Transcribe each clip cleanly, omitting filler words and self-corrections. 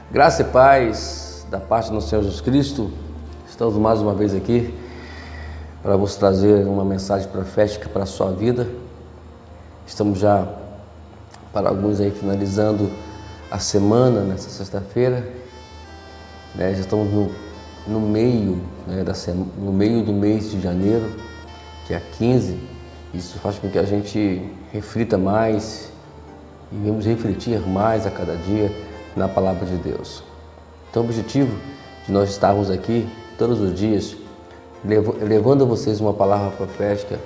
Graça e paz da parte do nosso Senhor Jesus Cristo. Estamos mais uma vez aqui para vos trazer uma mensagem profética para a sua vida. Estamos já, para alguns aí, finalizando a semana nessa sexta-feira, Já estamos no meio, no meio do mês de janeiro, que é 15. Isso faz com que a gente reflita mais e vamos refletir mais a cada dia na palavra de Deus. Então, o objetivo de nós estarmos aqui todos os dias levando a vocês uma palavra profética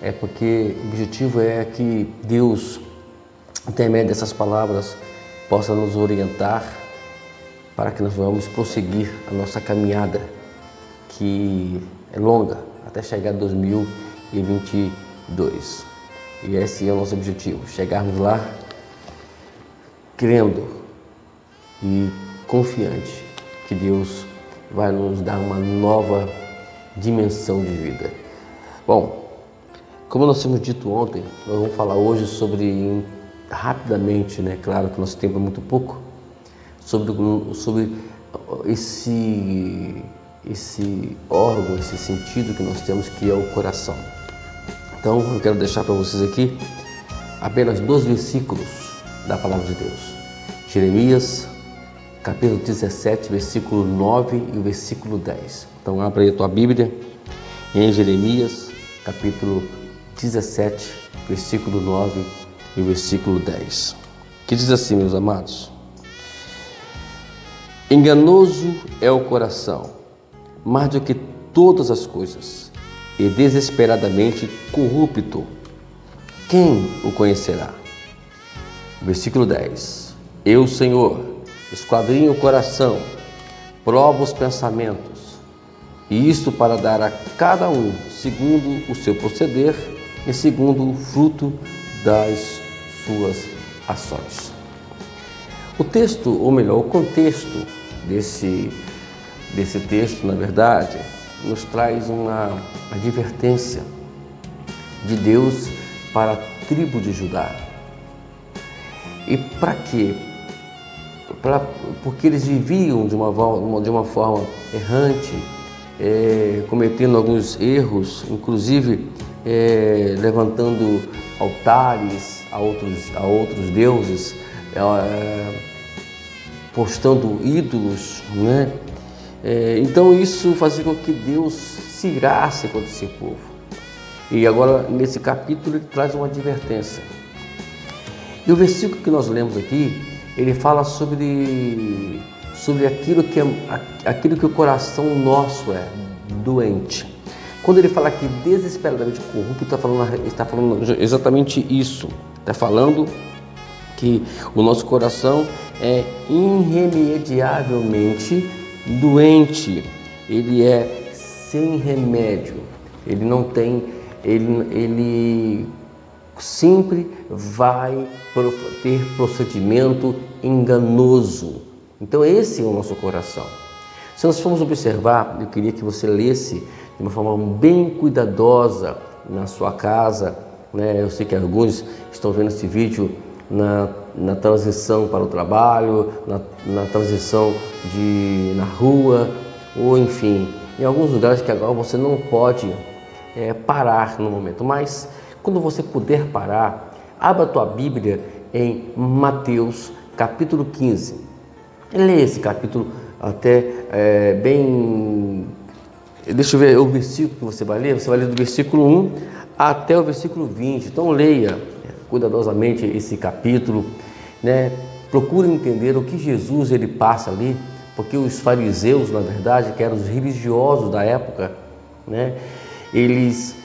é porque o objetivo é que Deus, intermédio dessas palavras, possa nos orientar para que nós vamos prosseguir a nossa caminhada, que é longa, até chegar a 2022. E esse é o nosso objetivo, chegarmos lá crendo e confiante que Deus vai nos dar uma nova dimensão de vida. Bom, como nós tínhamos dito ontem, nós vamos falar hoje sobre, rapidamente, claro que nosso tempo é muito pouco, sobre esse órgão, esse sentido que nós temos, que é o coração. Então, eu quero deixar para vocês aqui apenas 2 versículos da palavra de Deus. Jeremias, capítulo 17, versículo 9 e o versículo 10. Então, abra aí a tua Bíblia em Jeremias, capítulo 17, versículo 9 e o versículo 10. Que diz assim, meus amados: enganoso é o coração, mais do que todas as coisas, e desesperadamente corrupto. Quem o conhecerá? Versículo 10. Eu, Senhor, esquadrinho o coração, provo os pensamentos, e isto para dar a cada um segundo o seu proceder e segundo o fruto das suas ações. O texto, ou melhor, o contexto desse texto, na verdade, nos traz uma advertência de Deus para a tribo de Judá. E para quê? Porque eles viviam de uma forma errante, cometendo alguns erros, inclusive levantando altares a outros deuses, postando ídolos, Então isso fazia com que Deus se irasse contra esse povo. E agora, nesse capítulo, ele traz uma advertência. E o versículo que nós lemos aqui, ele fala sobre aquilo que o coração nosso é doente. Quando ele fala aqui desesperadamente corrupto, está falando exatamente isso. Está falando que o nosso coração é irremediavelmente doente. Ele é sem remédio. Ele não tem, ele sempre vai ter procedimento enganoso. Então esse é o nosso coração. Se nós formos observar, eu queria que você lesse de uma forma bem cuidadosa na sua casa, Eu sei que alguns estão vendo esse vídeo na transição para o trabalho, na transição na rua, ou enfim, em alguns lugares que agora você não pode parar no momento. Mas quando você puder parar, abra a tua Bíblia em Mateus, capítulo 15. Lê esse capítulo até bem... Deixa eu ver o versículo que você vai ler. Você vai ler do versículo 1 até o versículo 20. Então leia cuidadosamente esse capítulo, Procure entender o que Jesus ele passa ali, porque os fariseus, na verdade, que eram os religiosos da época, eles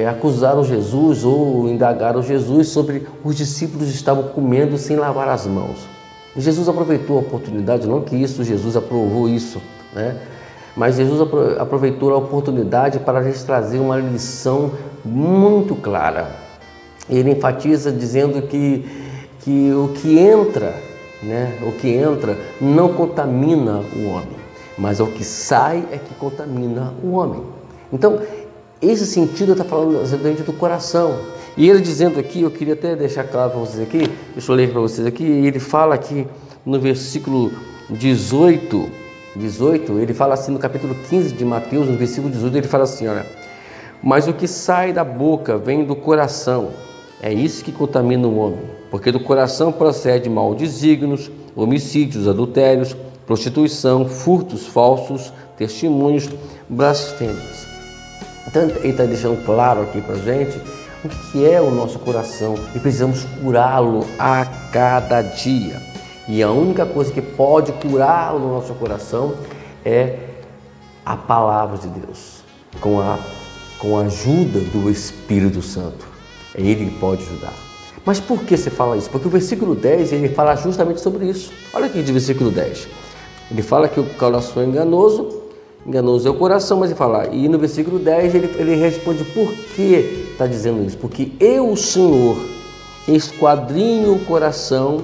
acusaram Jesus ou indagaram Jesus sobre os discípulos que estavam comendo sem lavar as mãos. E Jesus aproveitou a oportunidade, não que Jesus aprovou isso, mas Jesus aproveitou a oportunidade para lhes trazer uma lição muito clara. Ele enfatiza dizendo que o que entra não contamina o homem, mas o que sai é que contamina o homem. Então, esse sentido está falando exatamente do coração. E ele dizendo aqui, eu queria até deixar claro para vocês aqui, deixa eu ler para vocês aqui, ele fala aqui no versículo 18, ele fala assim no capítulo 15 de Mateus, no versículo 18, ele fala assim, olha: mas o que sai da boca vem do coração, é isso que contamina o homem, porque do coração procede maus desígnios, homicídios, adultérios, prostituição, furtos, falsos testemunhos, blasfêmias. Então ele está deixando claro aqui para a gente o que é o nosso coração e precisamos curá-lo a cada dia. E a única coisa que pode curar o nosso coração é a palavra de Deus, com a ajuda do Espírito Santo. É Ele que pode ajudar. Mas por que você fala isso? Porque o versículo 10, ele fala justamente sobre isso. Olha aqui de versículo 10. Ele fala que o coração é enganoso é o coração, mas ele fala, e no versículo 10 ele responde por que está dizendo isso. Porque eu, o Senhor, esquadrinho o coração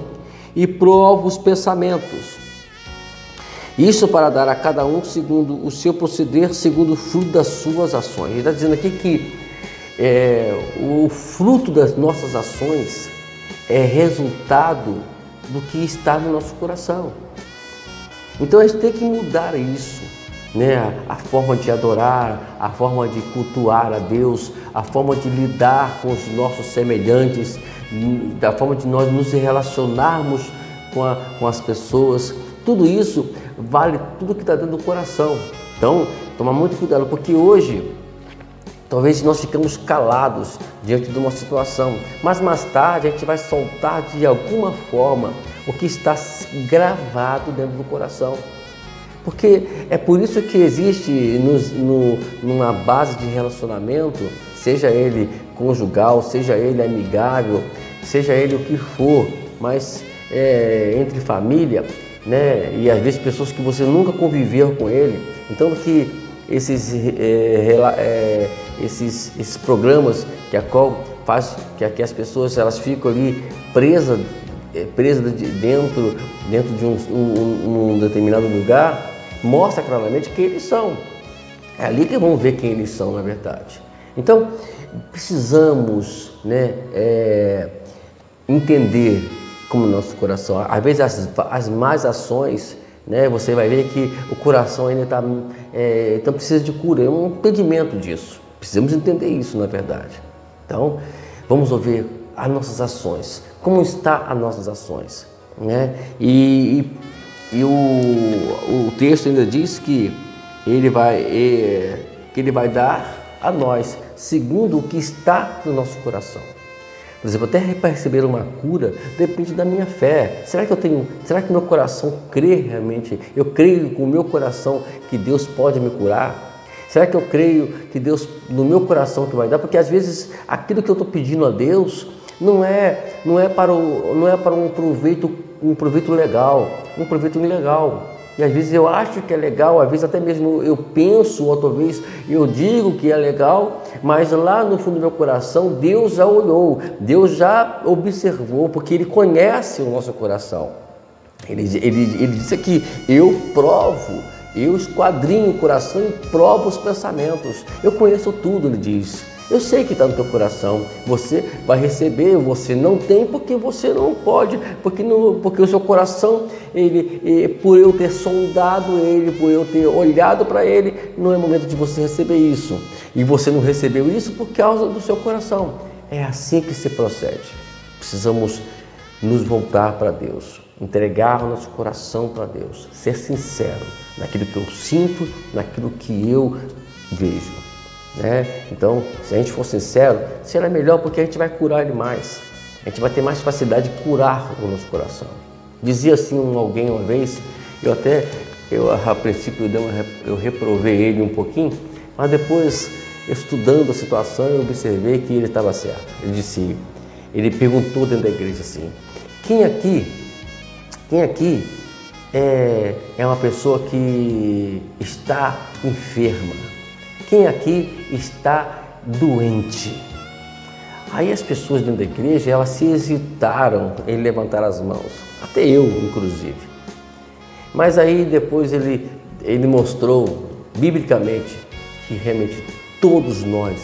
e provo os pensamentos. Isso para dar a cada um segundo o seu proceder, segundo o fruto das suas ações. Ele está dizendo aqui que o fruto das nossas ações é resultado do que está no nosso coração. Então a gente tem que mudar isso, né? A forma de adorar, a forma de cultuar a Deus, a forma de lidar com os nossos semelhantes, da forma de nós nos relacionarmos com as pessoas. Tudo isso vale tudo que está dentro do coração. Então, toma muito cuidado, porque hoje talvez nós ficamos calados diante de uma situação, mas mais tarde a gente vai soltar de alguma forma o que está gravado dentro do coração. Porque é por isso que existe numa base de relacionamento, seja ele conjugal, seja ele amigável, seja ele o que for, mas entre família, né? E às vezes pessoas que você nunca conviveu com ele. Então que esses programas que a qual faz que as pessoas elas ficam ali presas dentro de um determinado lugar, mostra claramente quem eles são. É ali que vão ver quem eles são, na verdade. Então precisamos, né, entender como o nosso coração, às vezes as más ações, né, você vai ver que o coração ainda está, então precisa de cura, é um impedimento disso. Precisamos entender isso, na verdade. Então, vamos ouvir as nossas ações, como está as nossas ações, né? E o texto ainda diz que ele vai dar a nós segundo o que está no nosso coração. Por exemplo, até para receber uma cura depende da minha fé. Será que meu coração crê realmente? Eu creio com o meu coração que Deus pode me curar? Será que eu creio que Deus, no meu coração, que vai dar? Porque às vezes aquilo que eu estou pedindo a Deus não é para um proveito legal, um proveito ilegal. E às vezes eu acho que é legal, às vezes até mesmo eu penso, ou talvez eu digo que é legal, mas lá no fundo do meu coração Deus já olhou, Deus já observou, porque Ele conhece o nosso coração. Ele disse aqui, eu esquadrinho o coração e provo os pensamentos. Eu conheço tudo, ele diz. Eu sei que está no teu coração, você vai receber, você não tem porque você não pode, porque o seu coração, por eu ter sondado ele, por eu ter olhado para ele, não é momento de você receber isso. E você não recebeu isso por causa do seu coração. É assim que se procede. Precisamos nos voltar para Deus, entregar o nosso coração para Deus, ser sincero naquilo que eu sinto, naquilo que eu vejo. Então, se a gente for sincero, será melhor, porque a gente vai curar ele mais. A gente vai ter mais facilidade de curar o nosso coração. Dizia assim alguém uma vez, a princípio eu reprovei ele um pouquinho, mas depois, estudando a situação, eu observei que ele estava certo. Ele perguntou dentro da igreja assim: quem aqui é uma pessoa que está enferma? Quem aqui está doente? Aí as pessoas dentro da igreja, elas se hesitaram em levantar as mãos, até eu inclusive. Mas aí depois ele mostrou biblicamente que realmente todos nós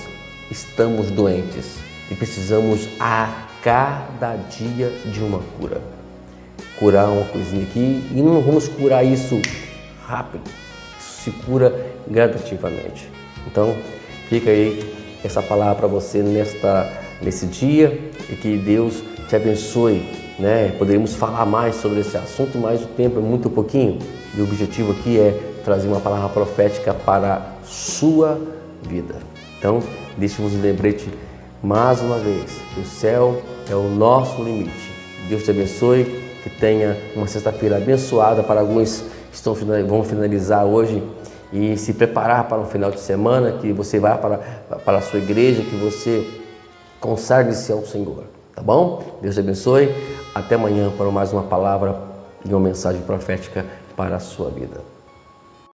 estamos doentes e precisamos a cada dia de uma cura. curar uma coisinha aqui e não vamos curar isso rápido. Isso se cura gradativamente. Então, fica aí essa palavra para você nesse dia e que Deus te abençoe, né? Poderíamos falar mais sobre esse assunto, mas o tempo é muito pouquinho e o objetivo aqui é trazer uma palavra profética para a sua vida. Então, deixe-vos um lembrete mais uma vez, que o céu é o nosso limite. Deus te abençoe, que tenha uma sexta-feira abençoada. Para alguns vão finalizar hoje e se preparar para um final de semana, que você vá para a sua igreja, que você consagre-se ao Senhor, tá bom? Deus te abençoe, até amanhã para mais uma palavra e uma mensagem profética para a sua vida.